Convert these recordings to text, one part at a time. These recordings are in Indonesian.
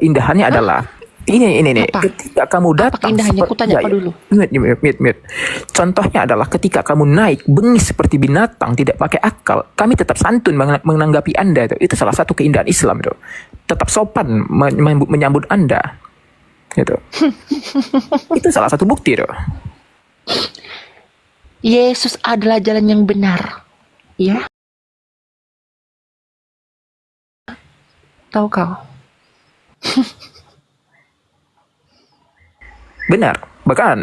keindahannya adalah ini nih. Apa? Ketika kamu Apa datang keindahannya? Aku tanya apa dulu? Mute. Contohnya adalah ketika kamu naik bengis seperti binatang, tidak pakai akal, kami tetap santun menanggapi Anda itu. Itu salah satu keindahan Islam itu. Tetap sopan menyambut Anda. Gitu. Itu salah satu bukti tuh. Yesus adalah jalan yang benar. Ya. Tahu kau? Benar. Bahkan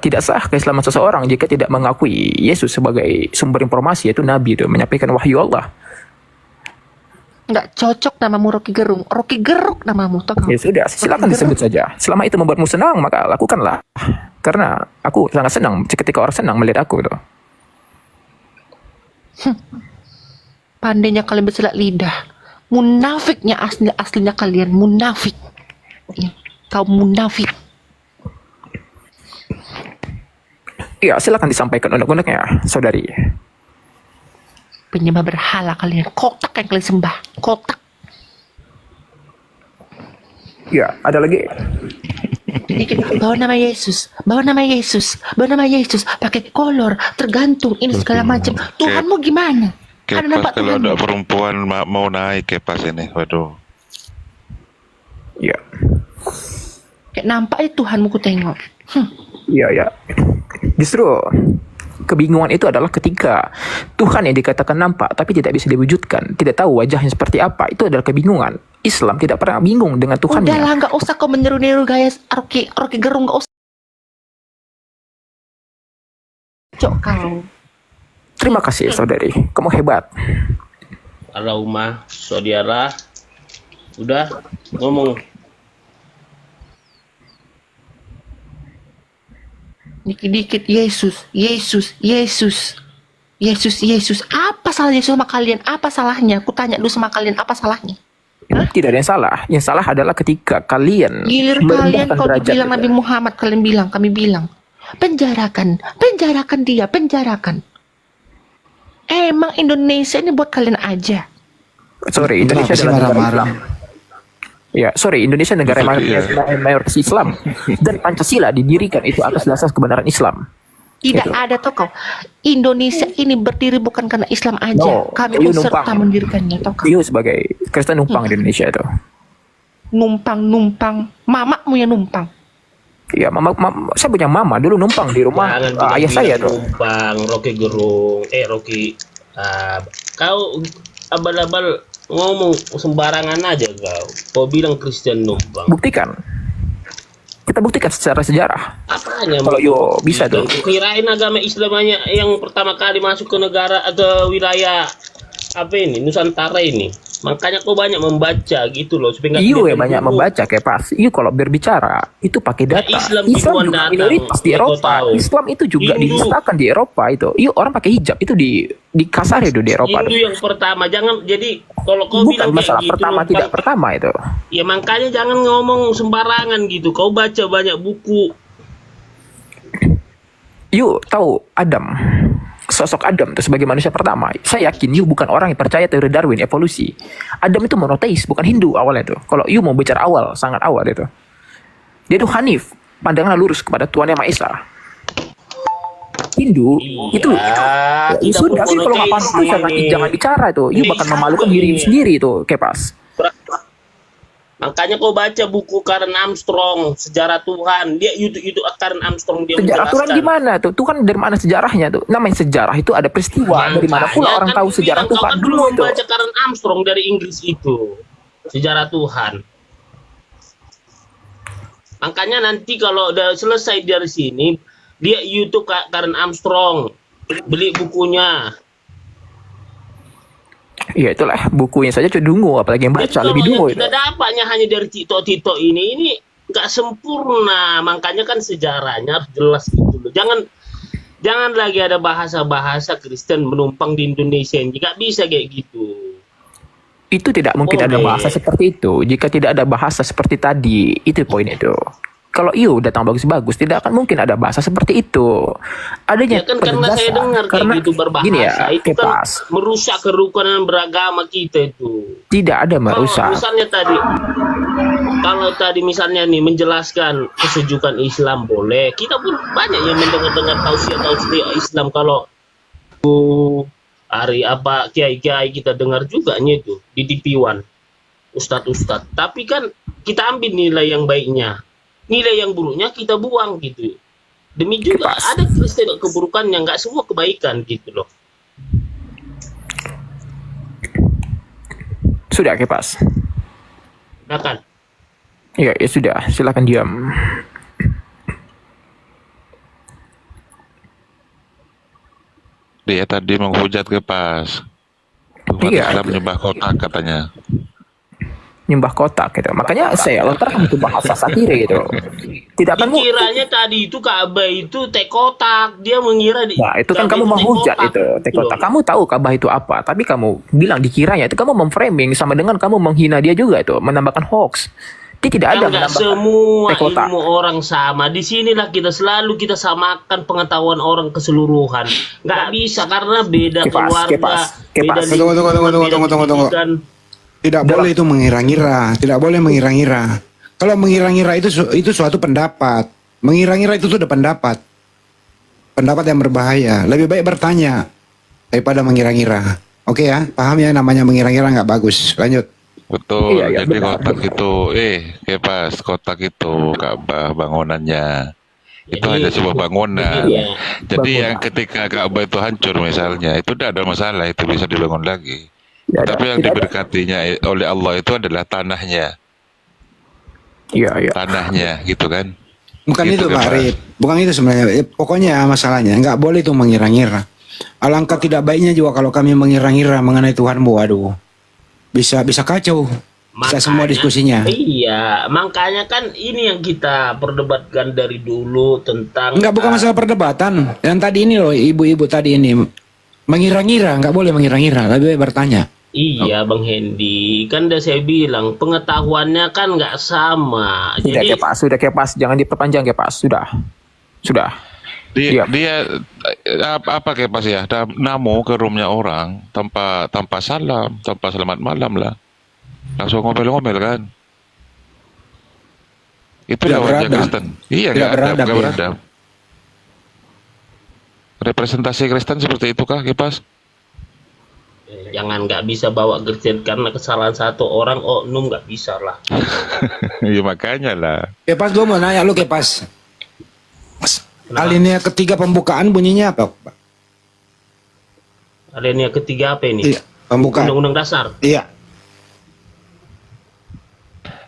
tidak sah keislaman seseorang jika tidak mengakui Yesus sebagai sumber informasi, yaitu Nabi itu, menyampaikan wahyu Allah. Nggak cocok namamu Rocky Gerung. Rocky Geruk namamu, tahu kau? Ya sudah, silakan disebut saja. Selama itu membuatmu senang, maka lakukanlah. Karena aku sangat senang ketika orang senang melihat aku tuh. Pandainya kalian bersilat lidah. Munafiknya aslinya kalian munafik. Ya, kau munafik. Iya, silakan disampaikan unek-uneknya, saudari. Penyembah berhala kalian. Kotak yang kalian sembah. Kotak. Iya, ada lagi. Bawa nama Yesus. Bawa nama Yesus. Bawa nama Yesus. Pakai kolor. Tergantung. Ini segala macam. Tuhanmu gimana? Ada nampak Kepas kalau Tuhanmu? ada perempuan mau naik kepas ini, waduh. Iya. Kayak nampak Tuhanmu ku tengok. Iya. Justru kebingungan itu adalah ketika Tuhan yang dikatakan nampak tapi tidak bisa diwujudkan, tidak tahu wajahnya seperti apa. Itu adalah kebingungan. Islam tidak pernah bingung dengan Tuhannya. Udahlah, nggak usah kau meniru-niru gaya Rocky Gerung, nggak usah. Cok kau. Terima kasih, saudari. Kamu hebat. Alaumah, saudara, udah ngomong. Dikit-dikit Yesus. Apa salah Yesus sama kalian? Apa salahnya? Aku tanya dulu sama kalian, apa salahnya? Tidak ada yang salah. Yang salah adalah ketika kalian Gilir kalian merendahkan kalau derajat bilang itu. Nabi Muhammad, kami bilang, penjarakan dia. Emang Indonesia ini buat kalian aja. Sorry, Indonesia Kenapa sih adalah negara marah-marah? Islam. Ya, sorry, Indonesia negara mayoritas Islam dan Pancasila didirikan itu atas dasar kebenaran Islam. Tidak Gitu. ada toh kau. Indonesia ini berdiri bukan karena Islam aja. No, Kami you serta numpang. mendirikannya toh kau. Iyo sebagai Kristen numpang di Indonesia itu. Numpang. Mamamu yang numpang. Iya, saya punya mama dulu numpang di rumah Jangan ayah saya tuh. numpang, Rocky Gerung, Rocky, kau abal-abal ngomong sembarangan aja kau. Kau bilang Kristen numpang. Buktikan. Kita buktikan secara sejarah. Apanya? Kalau yo bisa tuh. Kirain agama Islamnya yang pertama kali masuk ke negara atau wilayah apa ini Nusantara ini. Makanya kau banyak membaca gitu loh supaya nggak Iyo ya kelihatan banyak dulu. membaca kayak pas. Iyo kalau berbicara itu pakai data. Islam Islam duluan juga datang, minoritas di ya kau Eropa. tahu. Islam itu juga Hindu. dinisahkan di Eropa itu. Iyo orang pakai hijab itu di kasar itu di Eropa. Hindu yang pertama jangan jadi kalau kau Bukan bilang kayak masalah gitu pertama numpang, tidak pertama itu. ya makanya jangan ngomong sembarangan gitu. Kau baca banyak buku. Yuk tahu Adam, sosok Adam itu sebagai manusia pertama. Saya yakin Yu bukan orang yang percaya teori Darwin evolusi. Adam itu monoteis, bukan Hindu awalnya itu. Kalau Yu mau bicara awal, sangat awal itu. Dia itu Hanif, pandangan lurus kepada Tuhan Yang Maha Esa. Hindu itu ya, kita sudah sih kalau nggak monoteis paham ini. jangan bicara itu. Yu Ini bahkan sama memalukan diri ini. sendiri itu, Kepas. Makanya kau baca buku Karen Armstrong, Sejarah Tuhan. Dia itu Karen Armstrong dia Sejarah Tuhan menjelaskan. gimana tuh? Tuhan dari mana sejarahnya tuh? Namanya sejarah itu ada peristiwa. Dari mana pula orang Makanya tahu kan sejarah bilang, kau Tuhan kan dulu dulu itu? membaca Karen Armstrong dari Inggris itu. Sejarah Tuhan. Makanya nanti kalau udah selesai dari sini, dia YouTube Karen Armstrong. Beli bukunya. Ya itulah bukunya saja dungu, apalagi yang baca Jadi lebih kalau dungu yang itu. kita dapatnya hanya dari Tito ini nggak sempurna. Makanya kan sejarahnya harus jelas gitu loh. Jangan lagi ada bahasa-bahasa Kristen menumpang di Indonesia ini. Nggak bisa kayak gitu. Itu tidak mungkin ada Boleh. bahasa seperti itu. Jika tidak ada bahasa seperti tadi, itu poin itu. Kalau Iyo datang bagus-bagus, tidak akan mungkin ada bahasa seperti itu. Adanya Ya kan karena saya dengar kayak gitu berbahasa gini ya, itu kan Kepas, merusak kerukunan beragama kita itu. tidak ada Kalau merusak. misalnya tadi kalau kalau tadi misalnya nih menjelaskan kesejukan Islam boleh. Kita pun banyak yang mendengar-dengar tausiah Islam kalau hari apa kiai-kiai kita dengar juga itu di TV1 ustadz-ustadz. Tapi kan kita ambil nilai yang baiknya, nilai yang buruknya kita buang gitu. Demi juga ada Kristen keburukan yang nggak semua kebaikan gitu loh. Sudah Kepas. Nah kan. Ya, ya sudah, silakan diam. Dia tadi menghujat Kepas. Umat Iya. Islam menyembah kotak katanya. Nyembah kotak gitu. Makanya saya lontarkan itu bahasa satire gitu. Tidak akan Dikiranya tadi itu Ka'bah itu teh kotak, dia mengira Nah, itu kan Ka'bah kamu teh menghujat kotak, itu, teh gitu kotak. loh. Kamu tahu Ka'bah itu apa, tapi kamu bilang dikiranya itu kamu memframing sama dengan kamu menghina dia juga itu, menambahkan hoax. Dia tidak ada Kan nggak menambahkan semua teh kotak. ilmu orang sama. Di sinilah kita selalu kita samakan pengetahuan orang keseluruhan. Nggak bisa karena beda keluarga, beda Tunggu. Tidak boleh itu mengira-ngira, tidak boleh mengira-ngira. Kalau mengira-ngira itu suatu pendapat. Mengira-ngira itu sudah pendapat. Pendapat yang berbahaya. Lebih baik bertanya daripada mengira-ngira. Oke ya, paham ya, namanya mengira-ngira nggak bagus. Lanjut. Betul, Iya, iya, jadi benar. kotak itu, Kepas, kotak itu Ka'bah bangunannya. Itu Jadi, hanya sebuah bangunan. iya. Jadi Bangunan. yang ketika Ka'bah itu hancur misalnya, itu tidak ada masalah, itu bisa dibangun lagi. Tidak ada, Tapi yang tidak ada. diberkatinya oleh Allah itu adalah tanahnya, Iya, iya. tanahnya, gitu kan? Bukan Gitu, itu Pak Kepas. Arif. Bukan itu sebenarnya. Pokoknya masalahnya nggak boleh itu mengira-ngira. Alangkah tidak baiknya juga kalau kami mengira-ngira mengenai Tuhanmu. Waduh, bisa kacau. Bisa semua diskusinya. Iya, makanya kan ini yang kita perdebatkan dari dulu tentang Enggak, bukan masalah perdebatan. Yang tadi ini loh, ibu-ibu tadi ini mengira-ngira, nggak boleh mengira-ngira, lebih baik bertanya. Iya, Bang Hendy, kan udah saya bilang pengetahuannya kan nggak sama. Sudah Jadi sudah Kepas, jangan diperpanjang Kepas, sudah. Iya. Dia apa Kepas ya? Namo ke roomnya orang tanpa salam, tanpa selamat malam lah. Langsung ngomel-ngomel kan? Itu Tidak wajah beradab. Kristen. Iya, Tidak nggak beradab, nggak ya. beradab. Representasi Kristen seperti itukah, Kepas? jangan nggak bisa bawa Kristen karena kesalahan satu orang oknum nggak bisa lah. Iya makanya lah. Kepas, gue mau nanya lu Kepas. Alinea ketiga pembukaan bunyinya apa, Pak? Alinea ketiga apa ini? Iya, pembukaan. Undang-undang dasar. Iya.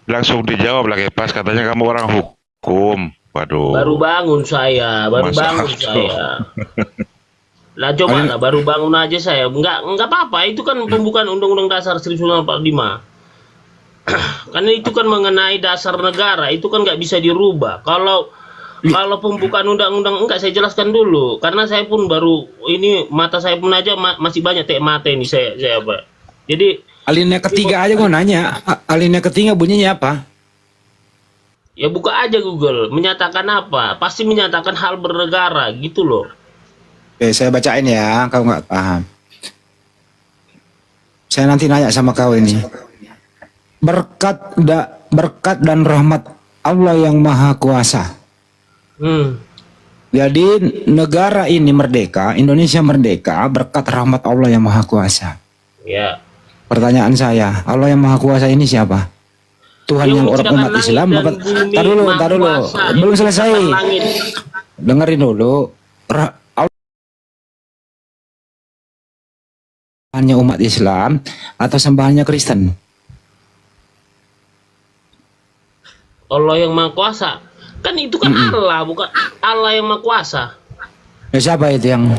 Langsung dijawab lah Kepas, katanya kamu orang hukum. Waduh. Baru bangun saya, baru Masa bangun itu? saya. Lah coba lah, baru bangun aja saya. Enggak apa-apa, itu kan pembukaan Undang-Undang Dasar 1945. Karena itu kan mengenai dasar negara, itu kan nggak bisa dirubah. Kalau pembukaan undang-undang enggak saya jelaskan dulu, karena saya pun baru ini mata saya pun aja masih banyak mata ini saya apa. Jadi Alinea ketiga aja gue nanya. Alinea ketiga bunyinya apa? ya buka aja Google, menyatakan apa? Pasti menyatakan hal bernegara gitu loh. Oke, saya bacain ya, kau nggak paham. Saya nanti nanya sama kau ini. Berkat dan rahmat Allah yang Maha Kuasa. Jadi negara ini merdeka, Indonesia merdeka berkat rahmat Allah yang Maha Kuasa. Ya. Pertanyaan saya, Allah yang Maha Kuasa ini siapa? Tuhan yang orang umat Islam? Tar dulu. Belum selesai. Dengerin dulu. Sembahannya umat Islam atau sembahannya Kristen? Allah yang Maha Kuasa. Kan itu kan Allah, bukan Allah yang Maha Kuasa. Ya, siapa itu yang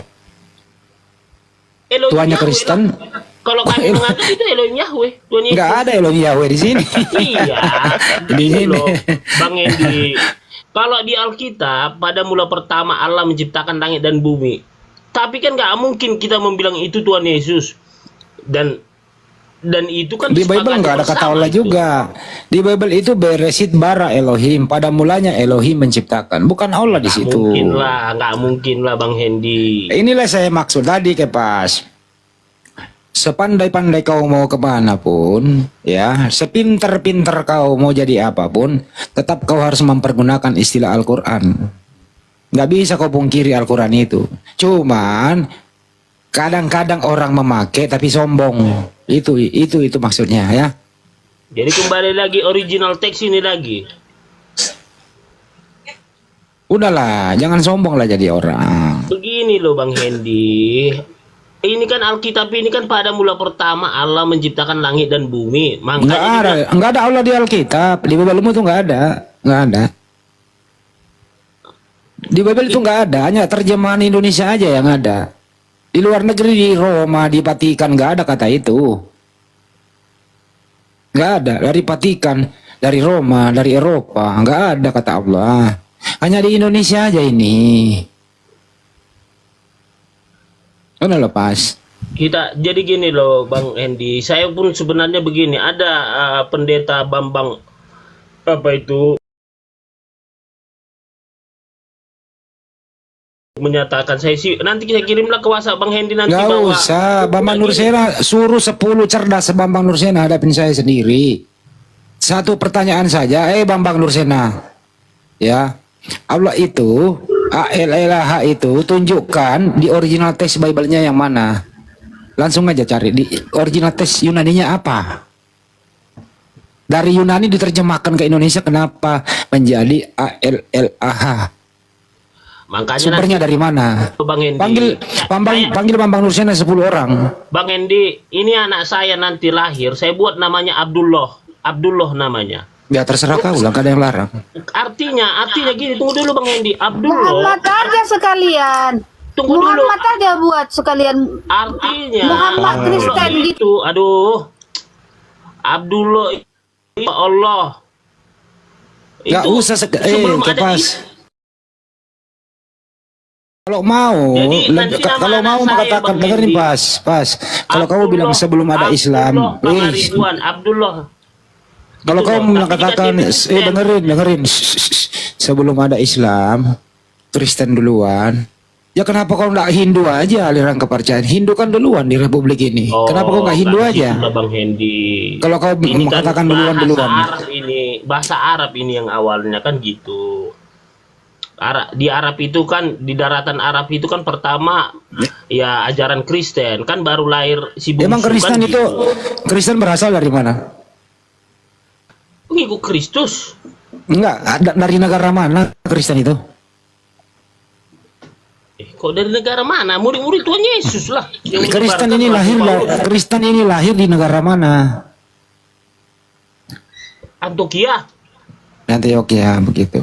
Elohim Tuhannya Yahweh Kristen? lah. Kalau kami mengaku itu Elohim Yahweh, Tuhan Yesus. Enggak ada Elohim Yahweh di sini. Iya. Di Gitu sini. loh, Bang Endi. Kalau di Alkitab pada mula pertama Allah menciptakan langit dan bumi. Tapi kan nggak mungkin kita membilang itu Tuhan Yesus. Dan itu kan Di Bible nggak ada kata Allah juga. Di Bible itu Beresit bara Elohim. Pada mulanya Elohim menciptakan. Bukan Allah di situ. Nggak mungkin lah Bang Hendy. Inilah saya maksud tadi Kepas. sepandai-pandai kau mau kemana pun, ya, sepinter-pinter kau mau jadi apapun, tetap kau harus mempergunakan istilah Al-Quran. Nggak bisa kau pungkiri Al-Quran itu. Cuman kadang-kadang orang memakai tapi sombong. Itu maksudnya ya. Jadi kembali lagi original teks ini lagi. Udahlah, jangan sombong lah jadi orang. Begini loh Bang Hendy. Ini kan Alkitab ini kan pada mula pertama Allah menciptakan langit dan bumi. Makanya Nggak ada Allah di Alkitab. Di Babelmu tuh nggak ada. Di Babel itu nggak ada, hanya terjemahan Indonesia aja yang ada. Di luar negeri, di Roma, di Vatikan nggak ada kata itu. Nggak ada. Dari Vatikan, dari Roma, dari Eropa nggak ada kata Allah. Hanya di Indonesia aja ini. Udah lepas. kita jadi gini loh Bang Hendy. Saya pun sebenarnya begini, ada pendeta Bambang apa itu menyatakan saya sih nanti saya kirimlah ke WhatsApp Bang Hendy nanti Nggak bahwa usah, Bambang Nursena suruh 10 cerdas Bambang Nursena hadapin saya sendiri. Satu pertanyaan saja, Bambang Nursena. Ya, Allah itu, ALLH itu tunjukkan di original teks Bible-nya yang mana. Langsung aja cari di original teks Yunani-nya apa. Dari Yunani diterjemahkan ke Indonesia kenapa menjadi ALLH? makanya Sumbernya nanti dari mana? Bang Hendy Panggil Bambang Nursena 10 orang. Bang Hendy, ini anak saya nanti lahir, saya buat namanya Abdullah namanya. Ya terserah kau lah, gak ada yang larang. Artinya gini, tunggu dulu Bang Hendy. Abdullah, Muhammad aja sekalian. tunggu dulu. Muhammad aja buat sekalian. Artinya Muhammad Kristen gitu. itu, aduh. Abdullah itu Allah. Gak Itu usah sebelum ada kepas. Kalau mau, Jadi, nanti nama kalau anak mau saya, mengatakan Bang dengerin Hendy. pas. Kalau kamu bilang sebelum ada Islam, Abdullah. kalau Gitu kamu loh. mengatakan, Tapi kita dengerin, sebelum ada Islam, Kristen duluan. Ya kenapa kau nggak Hindu aja aliran kepercayaan? Hindu kan duluan di Republik ini. Kenapa kau nggak Hindu kan aja? gitu lah, Bang Hendy. Kalau kau Ini kan mengatakan duluan. bahasa Arab ini yang awalnya kan gitu. Di Arab itu kan, di daratan Arab itu kan pertama ya ajaran Kristen, kan baru lahir si bungsu. Emang Kristen kan itu, gitu. Kristen berasal dari mana? Pengikut Kristus. Enggak, dari negara mana Kristen itu? Kok dari negara mana? Murid-murid Tuhan Yesus lah. yang Kristen menyebarkan ini Paulus. Kristen ini lahir di negara mana? Antioquia. Antioquia begitu.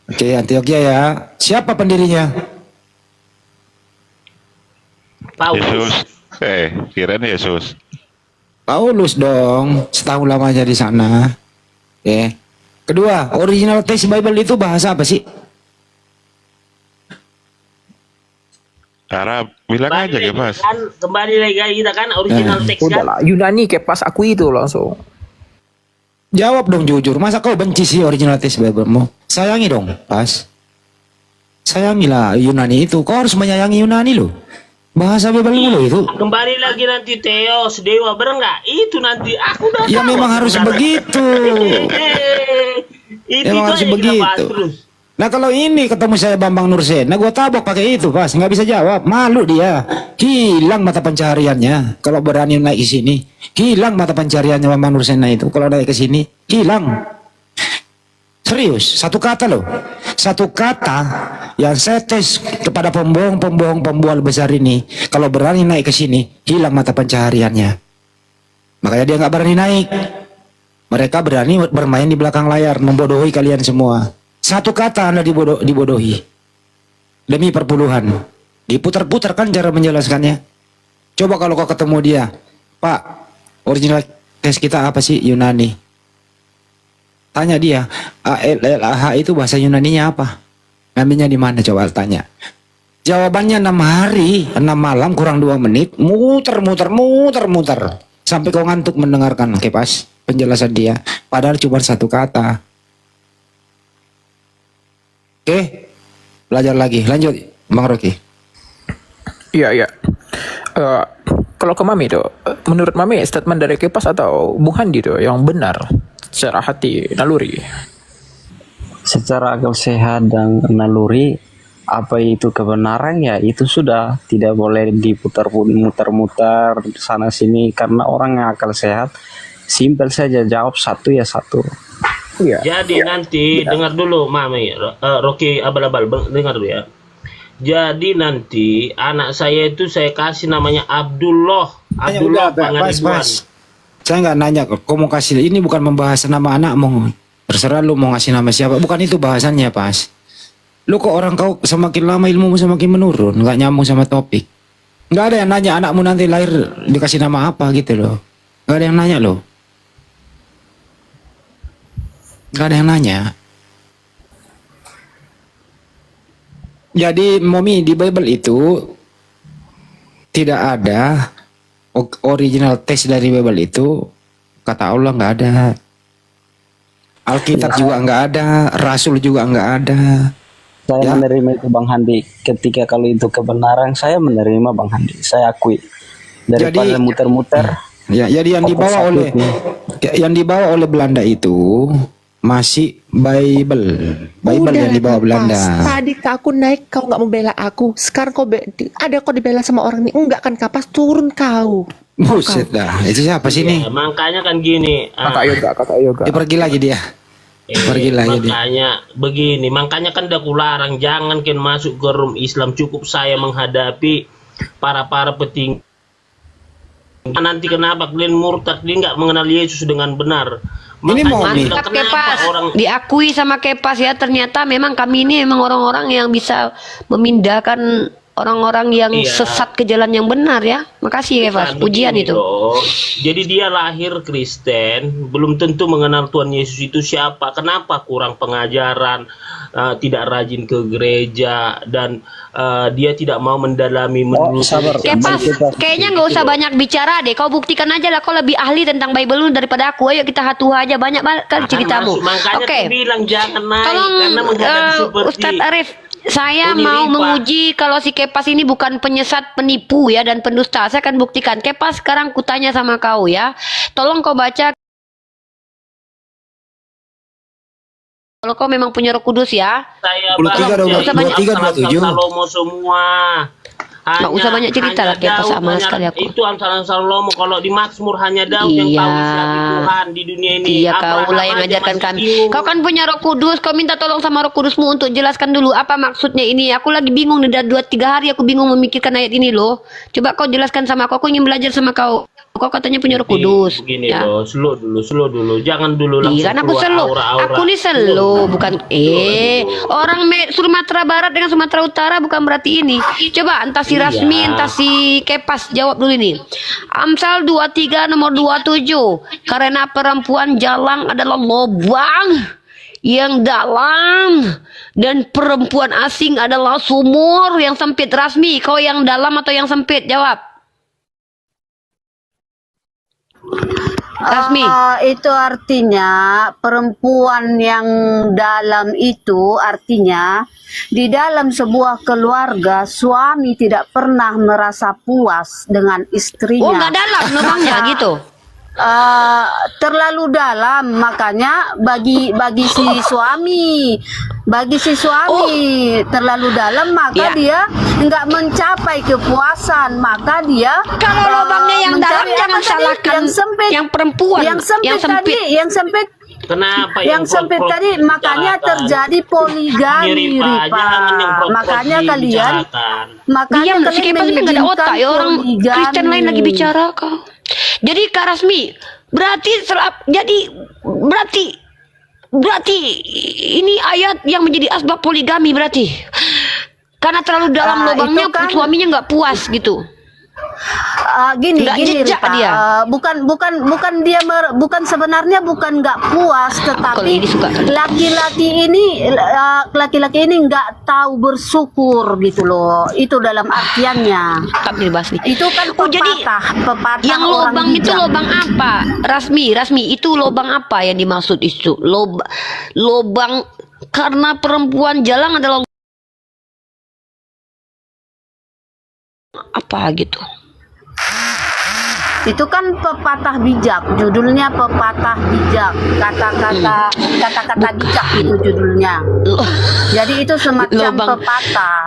Oke, Antioquia ya. Siapa pendirinya? Yesus. Paulus. Kirain Yesus. Paulus dong. Setahun lamanya di sana. Oke. Kedua, original text Bible itu bahasa apa sih? Arab. Bilang aja ke pas. Kembali lagi kita kan original teks kan. Udahlah, Yunani kayak pas aku itu langsung. Jawab dong jujur. Masa kau benci sih original text Bible-mu? Sayangi dong, pas. Sayangilah Yunani itu. Kau harus menyayangi Yunani loh. Bahasa Bible-mu loh itu. Kembali lagi nanti Theos, Dewa, bener nggak? Itu nanti aku udah Ya tahu memang harus sebenarnya. begitu. Itu Emang harus aja kita bahas begitu. terus. Nah kalau ini ketemu saya Bambang Nursena, gue tabok pakai itu pas, nggak bisa jawab, malu dia, hilang mata pencahariannya. Kalau berani naik ke sini, hilang mata pencahariannya Bambang Nursena itu. Kalau naik ke sini, hilang. Serius, satu kata loh, satu kata yang saya tes kepada pembohong besar ini. Kalau berani naik ke sini, hilang mata pencahariannya. Makanya dia nggak berani naik. Mereka berani bermain di belakang layar, membodohi kalian semua. Satu kata Anda dibodohi. Demi perpuluhan. Diputar-putar kan cara menjelaskannya. Coba kalau kau ketemu dia, Pak, original tes kita apa sih? Yunani. Tanya dia, ALLH itu bahasa Yunaninya apa? Ngambilnya di mana? Coba tanya. Jawabannya 6 hari, 6 malam kurang 2 menit, muter. Sampai kau ngantuk mendengarkan, oke pas penjelasan dia. Padahal cuma satu kata. Oke, belajar lagi. Lanjut, Bang Rocky. Iya. Eh, kalau ke Mami tuh, menurut Mami statement dari Kepas atau Bung Handi tuh yang benar secara hati naluri? Secara akal sehat dan naluri, apa itu kebenaran ya itu sudah tidak boleh diputar-mutar sana sini, karena orang yang akal sehat simpel saja jawab satu ya satu. Iya. Jadi nanti dengar dulu Mami, Rocky abal-abal dengar dulu ya. Jadi nanti anak saya itu saya kasih namanya Abdullah. Abdullah Pangaribuan. Saya nggak nanya kok, kau mau kasih, ini bukan membahas nama anakmu. Terserah lu mau ngasih nama siapa, bukan itu bahasannya Pas. Lu kok orang kau semakin lama ilmumu semakin menurun, nggak nyambung sama topik. Nggak ada yang nanya anakmu nanti lahir dikasih nama apa gitu loh. Nggak ada yang nanya loh. Nggak ada yang nanya. Jadi Momi, di Bible itu tidak ada original teks dari Bible itu, kata Allah nggak ada. Alkitab juga nggak ada, Rasul juga nggak ada. Saya menerima itu Bang Handi. Ketika kalau itu kebenaran, saya menerima Bang Handi. Saya akui. Daripada Jadi- muter-muter. Ya, jadi yang dibawa oleh Belanda itu masih Bible yang dibawa Belanda. Tadi aku naik, kau nggak membela aku. Sekarang ada kau dibela sama orang ini. Enggak kan, Kapas, turun kau. Buset dah, itu siapa sih Ya, nih? makanya kan gini. Kakak yoga. Pergi lagi dia. Pergi lagi dia. Makanya begini, makanya kan udah kularang jangan kan masuk ke room Islam, cukup saya menghadapi para petinggi. Nanti kenapa kalian murtad, dia nggak mengenal Yesus dengan benar. Ini mau nih. kenapa Kepas orang diakui sama Kepas ya, ternyata memang kami ini memang orang-orang yang bisa memindahkan orang-orang yang Iya. sesat ke jalan yang benar ya. Makasih Kepas, Bukan pujian begini itu. loh. Jadi dia lahir Kristen, belum tentu mengenal Tuhan Yesus itu siapa. Kenapa kurang pengajaran, tidak rajin ke gereja, dan dia tidak mau mendalami sabar. Kepas, kayaknya nggak usah banyak bicara deh. Kau buktikan aja lah, kau lebih ahli tentang Bible lu daripada aku. Ayo kita hatu aja, banyak banget kan ceritamu. Makanya Oke, aku bilang jangan naik tolong karena menghadapi seperti Ustadz Arif. Saya Uni mau Rifa. menguji kalau si Kepas ini bukan penyesat, penipu ya, dan pendusta. Saya akan buktikan. Kepas, sekarang kutanya sama kau ya. Tolong kau baca. Kalau kau memang punya Roh Kudus ya. saya 23, bahas 23, 27. Salomo semua. Nggak usah banyak cerita lah, kayak Daud, sama sekali aku. Itu Amsalan Salomo. Kalau di Mazmur hanya Daud yang Iya. tahu siapa Tuhan di dunia ini. Iya, Abraham kaulah yang aja ajarkan masih kami. bingung. Kau kan punya Roh Kudus. Kau minta tolong sama Roh Kudusmu untuk jelaskan dulu apa maksudnya ini. Aku lagi bingung nih, udah 2-3 hari aku bingung memikirkan ayat ini loh. Coba kau jelaskan sama aku ingin belajar sama kau. Kau katanya punya Roh Kudus. Begini Ya. loh, slow dulu. Jangan dulu langsung Iya kan aku keluar selo. aura-aura. Aku nih selo, bukan orang Sumatera Barat dengan Sumatera Utara bukan berarti ini. Coba entah si Iya. Rasmi, entah si Kepas jawab dulu ini. Amsal 23 nomor 27. Karena perempuan jalang adalah lubang yang dalam dan perempuan asing adalah sumur yang sempit. Rasmi, kau yang dalam atau yang sempit? Jawab. Rasmi. Itu artinya perempuan yang dalam itu artinya di dalam sebuah keluarga suami tidak pernah merasa puas dengan Oh, istrinya. nggak dalam lubangnya gitu. Terlalu dalam, makanya bagi si suami terlalu dalam, maka Ya. dia nggak mencapai kepuasan, maka dia Kalau lubangnya yang dalam mencari jangan apa tadi? salahkan yang sempit, yang perempuan, yang sempit yang sempit. tadi, yang sempit Kenapa yang sempit tadi, makanya terjadi poligami, Rifa. Makanya kalian Diam, si Kepas ini nggak ada otak ya, orang poligami. Kristen lain lagi bicara kau. Jadi Kak Rasmi, berarti ini ayat yang menjadi asbab poligami berarti. Karena terlalu dalam lubangnya itu kan- suaminya nggak puas gitu. Gini Nggak jejak Rifa. dia. Bukan sebenarnya bukan nggak puas, Kalau tetapi ini suka. laki-laki ini nggak tahu bersyukur gitu loh, itu dalam artiannya. Tak dibahas nih. Itu kan jadi pepatah yang orang lubang itu bijak. lubang apa? Rasmi itu lubang apa yang dimaksud itu? Lubang karena perempuan jalang adalah apa gitu. Itu kan pepatah bijak, judulnya pepatah bijak, kata-kata bijak itu judulnya. Jadi itu semacam Lobang. pepatah.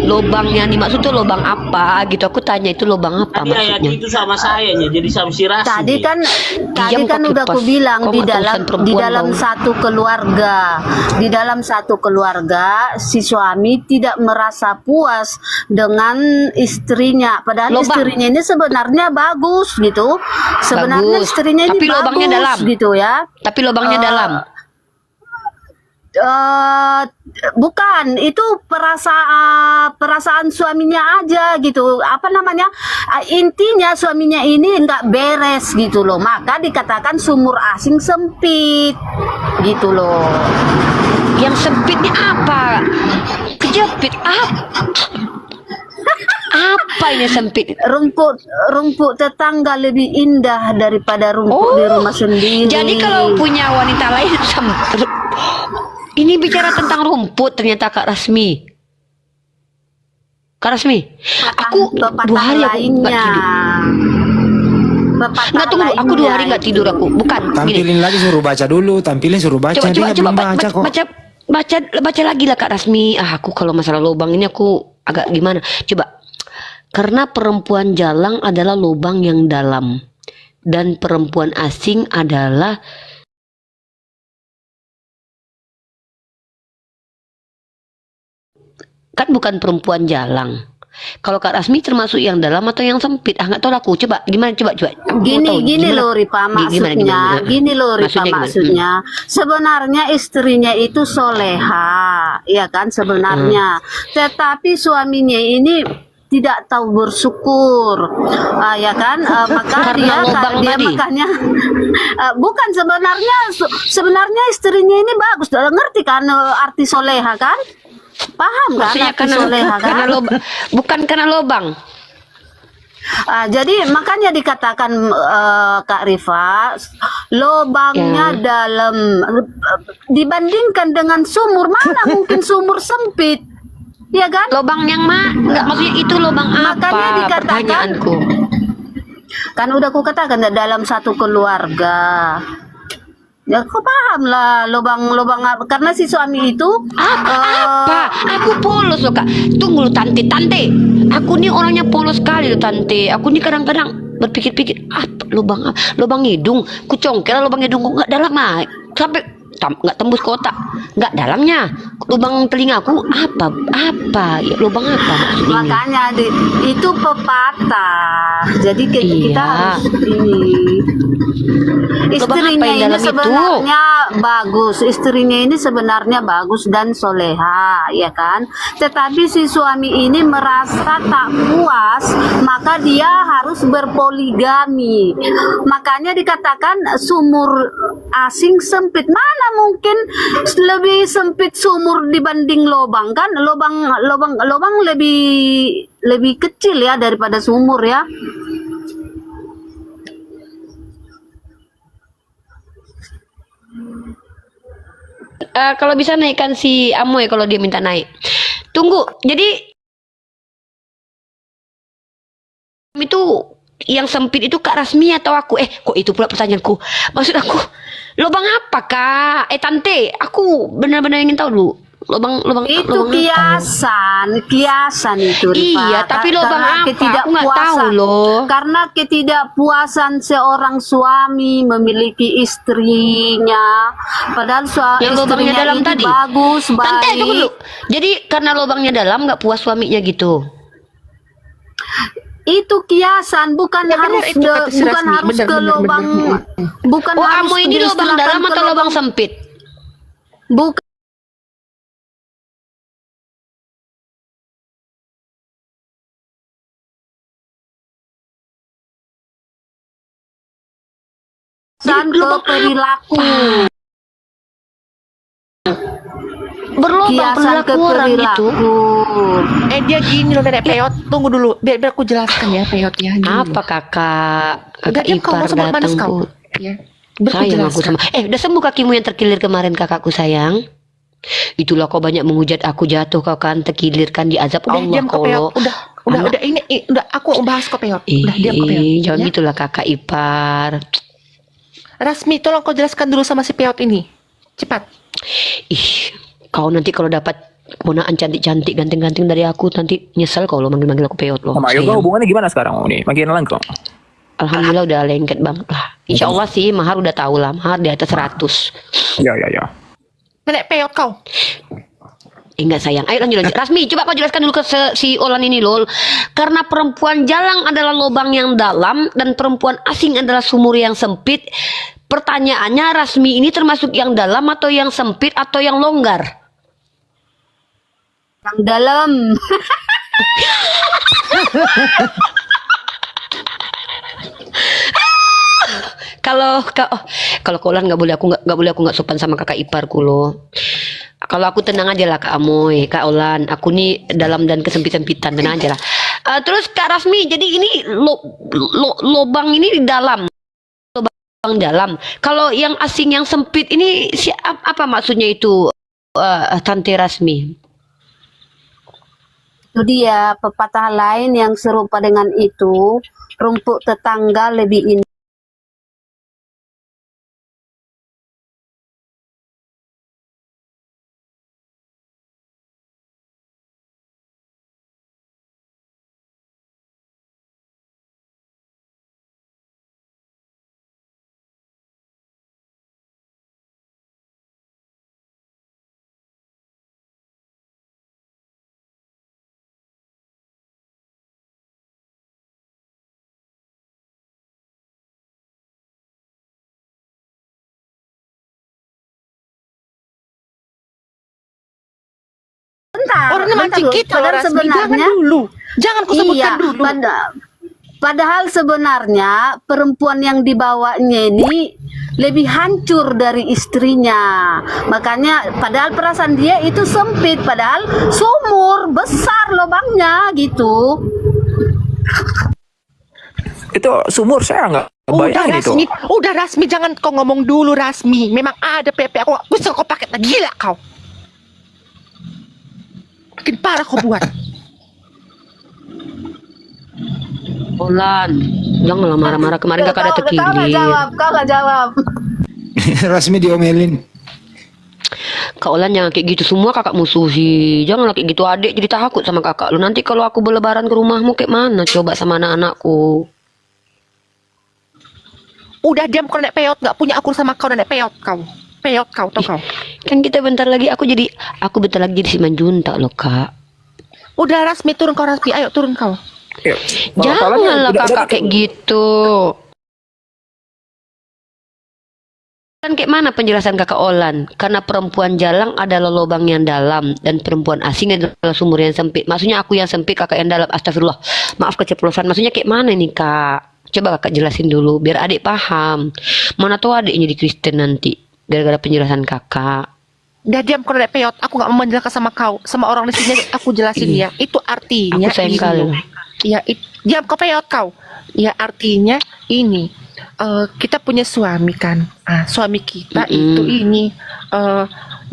Lobang yang dimaksud tuh lobang apa gitu. Aku tanya itu lobang apa Tadi ayat maksudnya. itu sama saya nih, jadi samsirasi. Tadi kan Diam kau udah aku kipas. bilang Kau di nggak dalam urusan perempuan kau. satu keluarga si suami tidak merasa puas dengan istrinya, padahal Lobang. istrinya ini sebenarnya bagus gitu. Sebenarnya Bagus. istrinya ini Tapi lobangnya bagus dalam. gitu ya. Tapi lobangnya dalam. Bukan, itu perasaan suaminya aja gitu. Apa namanya? Intinya suaminya ini nggak beres gitu loh. Maka dikatakan sumur asing sempit gitu loh. Yang sempitnya apa? Kejepit apa ini sempit? Rumput tetangga lebih indah daripada rumput di rumah sendiri. Jadi kalau punya wanita lain sempit. Ini bicara tentang rumput ternyata Kak Rasmi. Kak Rasmi, aku 2 hari aku nggak tidur. Nggak, tunggu, aku 2 hari nggak tidur aku. Bukan, gini. Tampilin lagi, suruh baca dulu, tampilin suruh baca. Dia nggak belum baca kok. Baca lagi lah Kak Rasmi. Aku kalau masalah lubang ini aku agak gimana. Coba. Karena perempuan jalang adalah lubang yang dalam. Dan perempuan asing adalah kan bukan perempuan jalang. Kalau Kak Rasmi termasuk yang dalam atau yang sempit? Nggak tahu aku. Coba gimana? Coba. Aku mau tahu, Gini gimana? loh Ripa maksudnya. Gimana? Gini loh Ripa Maksudnya gimana? maksudnya. Sebenarnya istrinya itu soleha, ya kan sebenarnya. Tetapi suaminya ini tidak tahu bersyukur, ya kan? Maka Karena lubang dia tadi. makanya bukan sebenarnya istrinya ini bagus. Ngerti kan arti soleha kan? Paham kan Maksudnya arti soleha kan? bukan karena lubang. Jadi makanya dikatakan Kak Rifa, lubangnya dalam dibandingkan dengan sumur, mana mungkin sumur sempit, ya kan? Lubang yang nggak, maksudnya itu lubang apa? Makanya dikatakan, Pertanyaanku. kan udah aku katakan dalam satu keluarga. Ya kau paham lah lubang apa? Karena si suami itu Apa? Aku polos loh Kak. Tunggu lo tante. Aku nih orangnya polos sekali loh tante. Aku nih kadang-kadang berpikir-pikir lubang hidung. Ku congkel lubang hidungku nggak dalam sampai nggak tembus ke otak, nggak dalamnya. Lubang telingaku apa ya, lubang apa maksudnya? makanya itu pepatah. Jadi kita harus ini. Lubang apa Istrinya yang ini dalam itu? sebenarnya bagus. Istrinya ini sebenarnya bagus dan soleha, ya kan? Tetapi si suami ini merasa tak puas, maka dia harus berpoligami. Makanya dikatakan sumur asing sempit. Mana mungkin lebih sempit sumur dibanding lubang, kan? Lubang lebih kecil ya daripada sumur ya. Kalau bisa naikkan si Amoy kalau dia minta naik. Tunggu, jadi itu yang sempit itu Kak Rasmi atau aku? Kok itu pula pertanyaanku. Maksud aku, lubang apa Kak? Tante, aku benar-benar ingin tahu dulu. Lubang Itu lubang kiasan itu Rifa. Iya, tapi lubang Karena apa? Aku nggak tahu loh. Karena ketidakpuasan seorang suami memiliki istrinya, padahal Yang lubangnya istrinya dalam ini tadi. bagus, Tante, baik. tunggu dulu. Jadi karena lubangnya dalam nggak puas suaminya gitu. Itu kiasan, bukan Ya, harus benar itu kata si bukan Rasmi. harus Benar, ke benar, lubang, benar. bukan Oh, harus Amo ini lubang diistilahkan dalam ke atau lubang sempit? bukan. Dan ke perilaku, Berlubang kiasan ke perilaku orang gitu. perilaku. Dia gini loh Nenek Peyot. Tunggu dulu, biar aku jelaskan ya Peyot ya. Gini Apa loh. kakak? Udah Kakak diam kau, ipar nggak usah datang manis kau. ku. Ya. Biar aku Sayang aku jelaskan. sama. Udah sembuh kakimu yang terkilir kemarin kakakku sayang? Itulah kau banyak menghujat aku, jatuh kau kan, terkilirkan di azab Udah Allah diam kau Peot. kau. Udah ini udah aku bahas kau Peot. Udah diam kau Peot. Jangan Ya. gitulah kakak ipar. Rasmi, tolong kau jelaskan dulu sama si Peot ini. Cepat. Ih, kau nanti kalau dapat keponakan cantik-cantik ganteng-ganteng dari aku, nanti nyesel kau lo manggil-manggil aku Peot lo. Sama Yoga hubungannya gimana sekarang nih? Makin langgeng. Alhamdulillah udah lengket banget lah. Insya Allah sih mahar udah tahu lah, mahar di atas 100. Ya. Nenek Peot kau. Enggak sayang. Ayo lanjut. Rasmi, coba kau jelaskan dulu ke si Olan ini lol. Karena perempuan jalang adalah lubang yang dalam dan perempuan asing adalah sumur yang sempit. Pertanyaannya, Rasmi ini termasuk yang dalam atau yang sempit atau yang longgar? Yang dalam. Kalau Olan nggak boleh aku nggak sopan sama kakak iparku loh. Kalau aku tenang aja lah Kak Amoy, Kak Olan, aku nih dalam dan kesempit-sempitan, tenang aja lah. Terus Kak Rasmi, jadi ini lubang ini di dalam, lubang dalam. Kalau yang asing yang sempit ini apa maksudnya itu, Tante Rasmi? Itu dia pepatah lain yang serupa dengan itu, rumput tetangga lebih indah. Orang mancing kita loh Padahal Rasmi. Jangan sebenarnya dulu. Jangan kau sebutkan iya, dulu. padahal sebenarnya perempuan yang dibawanya ini lebih hancur dari istrinya. Makanya padahal perasaan dia itu sempit, padahal sumur besar lubangnya gitu. Itu sumur saya nggak bayangin itu. Udah Rasmi, jangan kau ngomong dulu Rasmi. Memang ada PP aku nggak bisa kau pakai lagi, gila kau. Makin parah kau buat. Olan, janganlah marah-marah, kemarin kakak ada Kau nggak terkilir. jawab. Rasmi diomelin. Kak Olan jangan kayak gitu, semua kakak musuhi. Janganlah kayak gitu, adik jadi takut sama kakak lu. Nanti kalau aku berlebaran ke rumahmu kayak mana coba sama anak-anakku? Udah diam kau Nenek Peot, nggak punya akur sama kau Nenek Peot kau. Peot kau tau kau. Kan kita bentar lagi aku bentar lagi jadi si Manjunta loh kak. Udah Rasmi, turun kau Rasmi, ayo turun kau. Ya, Janganlah udah kakak kayak gitu. Kan kayak mana penjelasan kakak Olan? Karena perempuan jalang adalah lubang yang dalam dan perempuan asing adalah sumur yang sempit. Maksudnya aku yang sempit, kakak yang dalam. Astagfirullah. Maaf keceplosan. Maksudnya kayak mana nih kak? Coba kakak jelasin dulu biar adik paham. Mana tahu adiknya di Kristen nanti gara-gara penjelasan kakak. Udah diam kau Nenek Peot, aku nggak mau menjelaskan sama kau, sama orang di sini aku jelasin ya. Itu artinya Aku sayang ini kali. loh. Ya, diam kau Peot kau. Ya artinya ini kita punya suami kan. Suami kita itu ini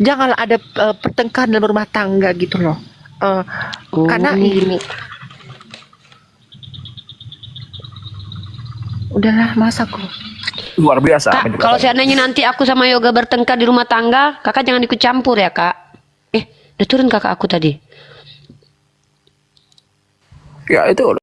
janganlah ada pertengkaran dalam rumah tangga gitu loh. Karena ini udahlah masaku. Luar biasa. Kak, kalau seandainya nanti aku sama Yoga bertengkar di rumah tangga, kakak jangan ikut campur ya kak. Udah turun kakak aku tadi. Ya itu